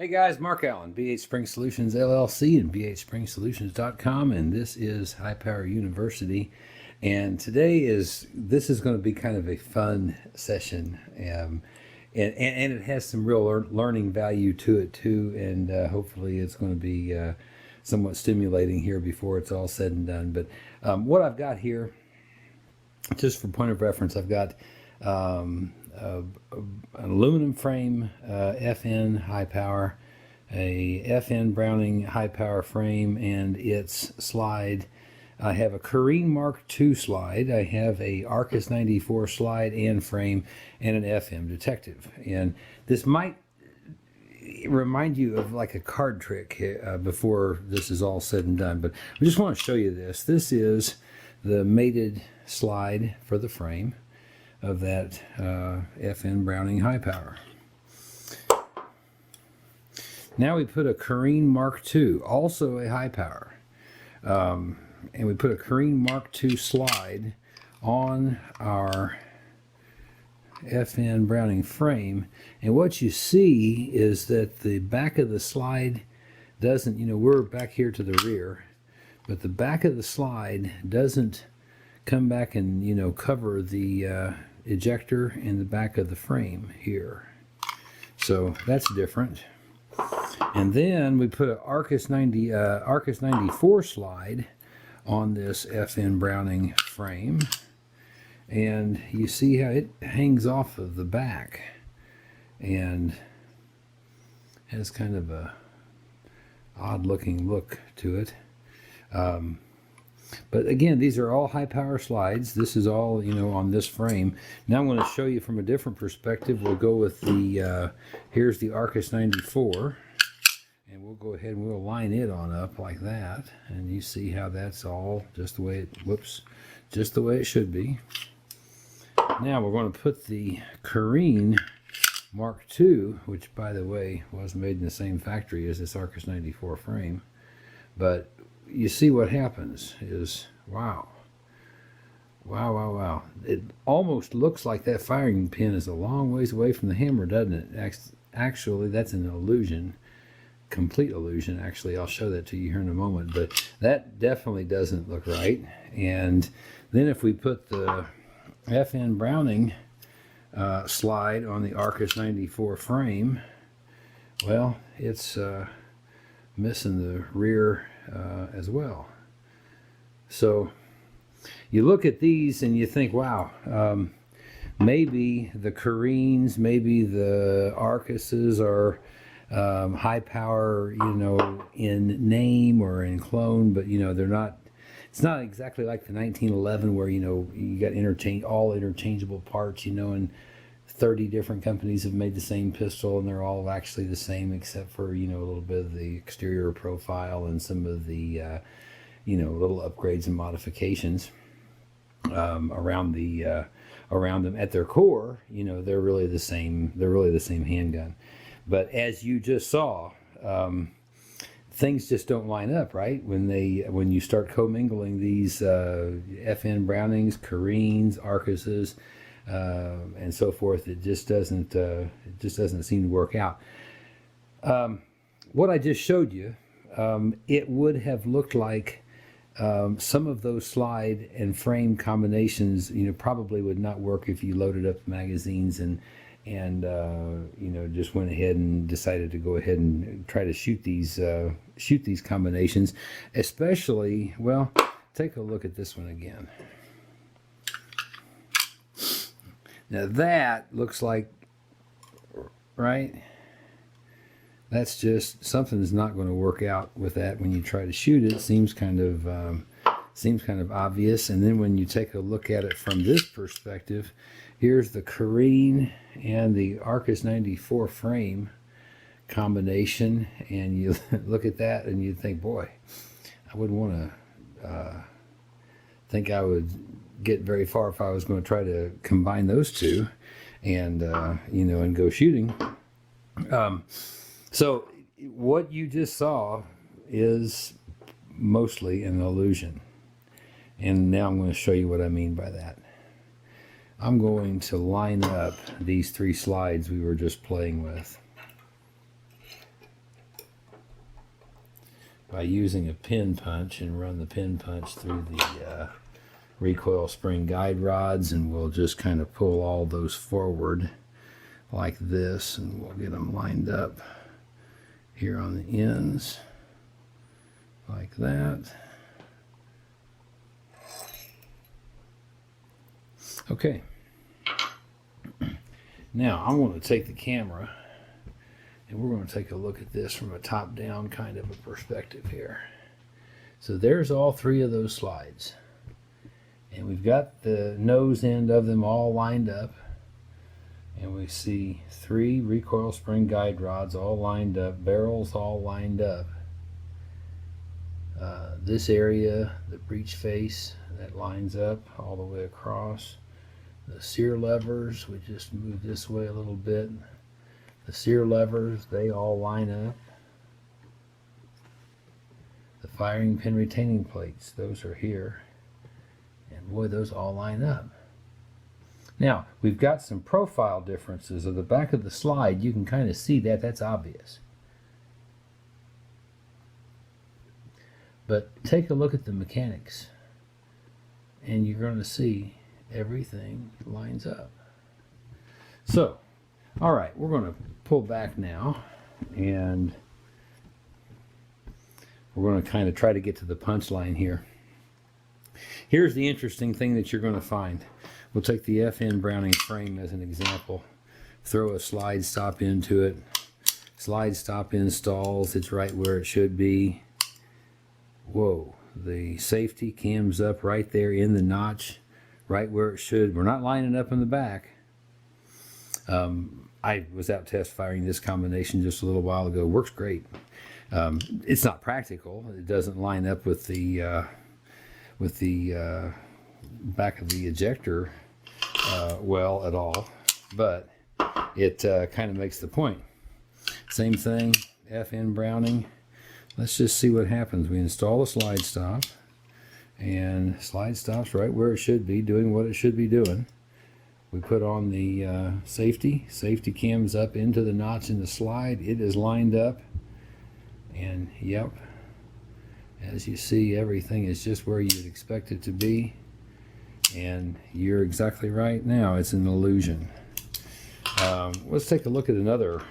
Hey guys, Mark Allen, BHSpringSolutions LLC and BHSpringSolutions.com, and this is High Power University. And this is going to be kind of a fun session, and it has some real learning value to it too, and hopefully it's going to be somewhat stimulating here before it's all said and done. But what I've got here, just for point of reference, I've got an aluminum frame, FN high power, a FN Browning high power frame and its slide. I have a Carine Mark II slide. I have a Arcus 94 slide and frame and an FM detective. And this might remind you of like a card trick before this is all said and done. But I just want to show you this. This is the mated slide for the frame of that FN Browning high power. Now we put a Carine Mark II, also a high power, and we put a Carine Mark II slide on our FN Browning frame, and what you see is that the back of the slide doesn't, we're back here to the rear, but the back of the slide doesn't come back and cover the ejector in the back of the frame here. So that's different. And then we put an Arcus 94 slide on this FN Browning frame, and you see how it hangs off of the back and has kind of a odd looking look to it. But again, these are all high power slides. This is all, on this frame. Now I'm going to show you from a different perspective. We'll go with the, here's the Arcus 94. And we'll go ahead and we'll line it on up like that. And you see how that's all just the way just the way it should be. Now we're going to put the Carine Mark II, which by the way was made in the same factory as this Arcus 94 frame. But you see what happens is, wow. It almost looks like that firing pin is a long ways away from the hammer, doesn't it? Actually, that's an illusion, complete illusion. Actually, I'll show that to you here in a moment, but that definitely doesn't look right. And then if we put the FN Browning slide on the Arcus 94 frame, well, it's missing the rear as well. So you look at these and you think, wow, maybe the Carines, maybe the Arcuses are high power, in name or in clone, but they're not. It's not exactly like the 1911 where you got all interchangeable parts, and 30 different companies have made the same pistol and they're all actually the same except for a little bit of the exterior profile and some of the little upgrades and modifications around them. At their core, they're really the same handgun. But as you just saw, things just don't line up, right? When you start commingling these FN Brownings, Carines, Arcuses, and so forth, it just doesn't seem to work out. What I just showed you, it would have looked like some of those slide and frame combinations, probably would not work if you loaded up the magazines and just went ahead and decided to go ahead and try to shoot these combinations. Especially, well, take a look at this one again. Now that looks like, right? That's just, something's not going to work out with that when you try to shoot it. It seems kind of obvious. And then when you take a look at it from this perspective, here's the Carine and the Arcus 94 frame combination, and you look at that and you think, boy, I wouldn't want to think I would get very far if I was going to try to combine those two and and go shooting. So what you just saw is mostly an illusion, and now I'm going to show you what I mean by that. I'm going to line up these three slides we were just playing with. by using a pin punch and run the pin punch through the recoil spring guide rods, and we'll just kind of pull all those forward like this, and we'll get them lined up here on the ends like that. Okay, now I'm going to take the camera and we're going to take a look at this from a top-down kind of a perspective here. So there's all three of those slides, and we've got the nose end of them all lined up, and we see three recoil spring guide rods all lined up, barrels all lined up. This area, the breech face, that lines up all the way across. The sear levers, we just move this way a little bit. The sear levers, they all line up. The firing pin retaining plates, those are here. And boy, those all line up. Now, we've got some profile differences. At the back of the slide, you can kind of see that. That's obvious. But take a look at the mechanics, and you're going to see everything lines up. So, all right, we're going to pull back now, and we're going to kind of try to get to the punchline here. Here's the interesting thing that you're going to find. We'll take the FN Browning frame as an example. Throw a slide stop into it. Slide stop installs. It's right where it should be. Whoa, the safety cams up right there in the notch, right where it should. We're not lining up in the back. I was out test firing this combination just a little while ago. Works great. It's not practical. It doesn't line up with the back of the ejector well at all, but it kind of makes the point. Same thing, FN Browning. Let's just see what happens. We install a slide stop, and slide stop's right where it should be, doing what it should be doing. We put on the safety cams up into the notch in the slide. It is lined up, and yep, as you see, everything is just where you'd expect it to be, and you're exactly right. Now it's an illusion. Let's take a look at another.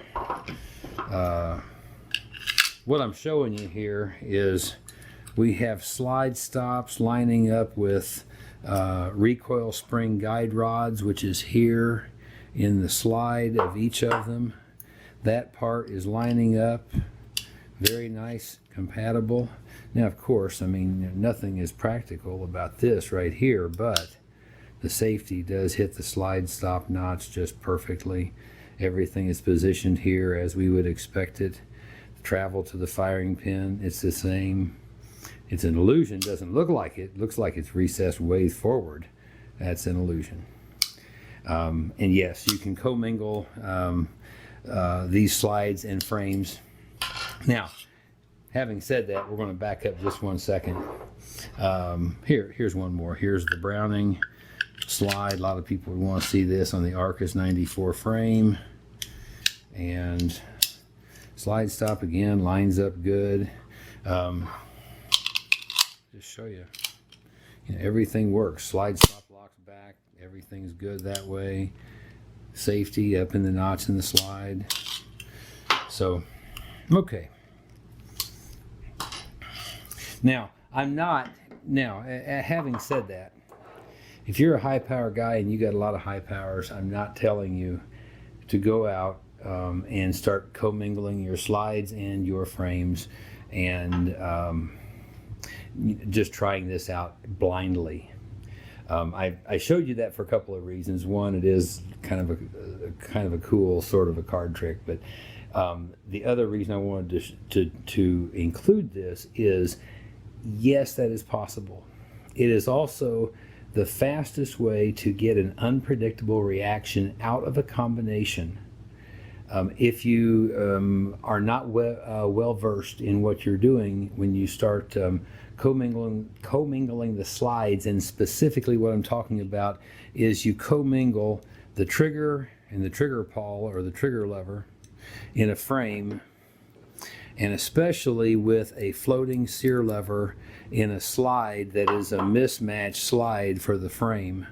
What I'm showing you here is we have slide stops lining up with recoil spring guide rods, which is here in the slide of each of them. That part is lining up. Very nice, compatible. Now, of course, I mean, nothing is practical about this right here, but the safety does hit the slide stop notch just perfectly. Everything is positioned here as we would expect it. Travel to the firing pin, it's the same. It's an illusion. Doesn't look like it. Looks like it's recessed way forward. That's an illusion. And yes, you can commingle these slides and frames. Now, having said that, we're going to back up just 1 second. Here's one more. Here's the Browning slide. A lot of people would want to see this on the Arcus 94 frame. And slide stop again, lines up good. Just show you, everything works. Slide stop locks back. Everything's good that way. Safety up in the notch in the slide. So, okay. Now, having said that, if you're a high power guy and you got a lot of high powers, I'm not telling you to go out and start commingling your slides and your frames and just trying this out blindly. I showed you that for a couple of reasons. One, it is kind of a cool sort of a card trick, but the other reason I wanted to include this is, yes, that is possible. It is also the fastest way to get an unpredictable reaction out of a combination. If you are not well versed in what you're doing when you start commingling the slides, and specifically what I'm talking about is you commingle the trigger and the trigger pawl or the trigger lever in a frame, and especially with a floating sear lever in a slide that is a mismatched slide for the frame.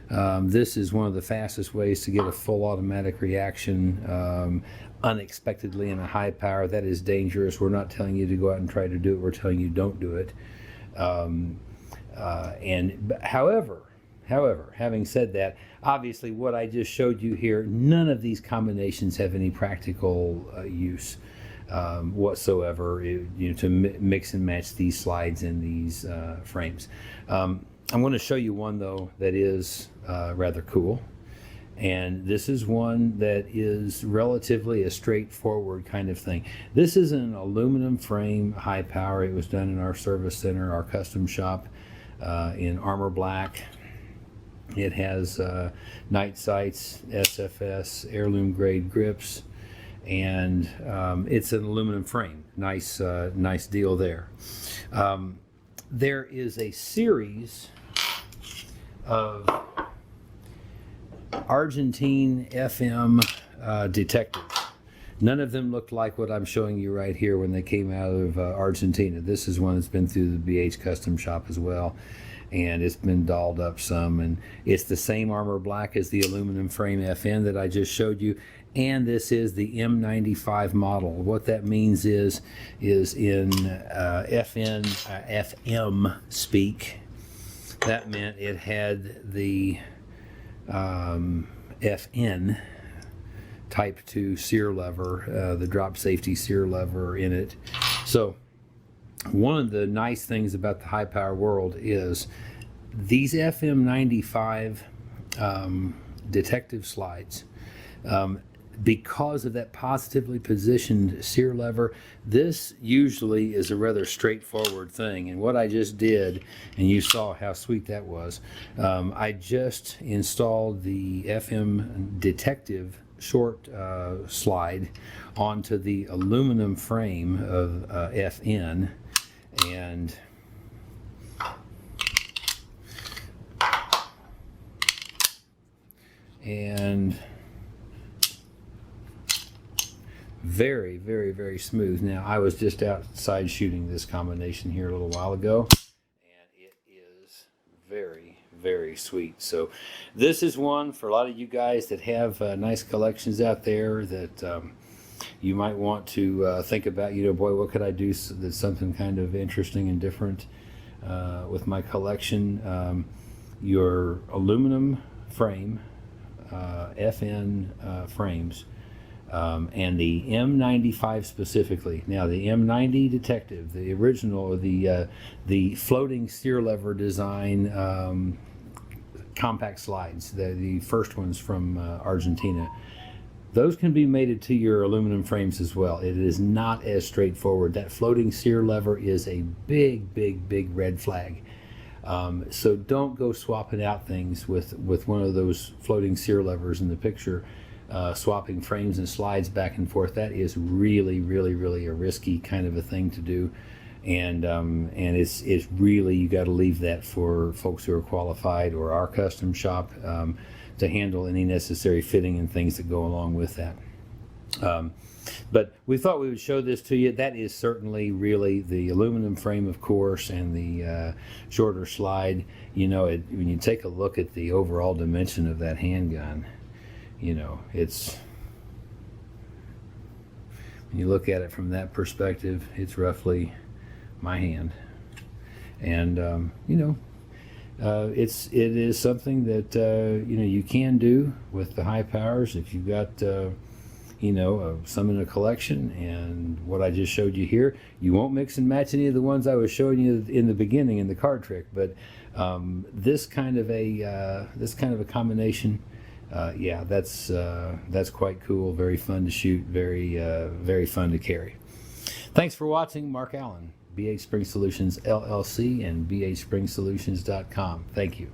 This is one of the fastest ways to get a full automatic reaction unexpectedly in a high power. That is dangerous. We're not telling you to go out and try to do it. We're telling you don't do it. However, having said that, obviously what I just showed you here, none of these combinations have any practical use whatsoever, to mix and match these slides in these frames. I'm going to show you one though that is rather cool, and this is one that is relatively a straightforward kind of thing. This is an aluminum frame, high power. It was done in our service center, our custom shop, in armor black. It has night sights, SFS, heirloom grade grips, and it's an aluminum frame. Nice deal there. There is a series of Argentine FM detectives. None of them looked like what I'm showing you right here when they came out of Argentina. This is one that's been through the BH custom shop as well, and it's been dolled up some, and it's the same armor black as the aluminum frame FN that I just showed you, and this is the M95 model. What that means is in FM speak, that meant it had the FN type 2 sear lever, the drop safety sear lever in it. So one of the nice things about the high power world is these FM95 detective slides, because of that positively positioned sear lever, this usually is a rather straightforward thing. And what I just did, and you saw how sweet that was, I just installed the FM detective short slide onto the aluminum frame of FN, and very, very, very smooth. Now, I was just outside shooting this combination here a little while ago, and it is very, very sweet. So this is one for a lot of you guys that have nice collections out there that you might want to think about, boy, what could I do that's something kind of interesting and different with my collection. Your aluminum frame, FN frames, and the M95 specifically. Now the M90 Detective, the original, the floating steer lever design compact slides, the first ones from Argentina, those can be mated to your aluminum frames as well. It is not as straightforward. That floating steer lever is a big, big, big red flag. So don't go swapping out things with one of those floating steer levers in the picture. Swapping frames and slides back and forth, that is really, really, really a risky kind of a thing to do, and it's really, you got to leave that for folks who are qualified or our custom shop to handle any necessary fitting and things that go along with that. But we thought we would show this to you. That is certainly really the aluminum frame, of course, and the shorter slide. When you take a look at the overall dimension of that handgun, it's, when you look at it from that perspective, it's roughly my hand, and it is something that you can do with the high powers if you've got some in a collection. And what I just showed you here, you won't mix and match any of the ones I was showing you in the beginning in the card trick, but this kind of a combination. Yeah, that's quite cool. Very fun to shoot. Very, very fun to carry. Thanks for watching. Mark Allen, BH Spring Solutions LLC and BHSpringSolutions.com. Thank you.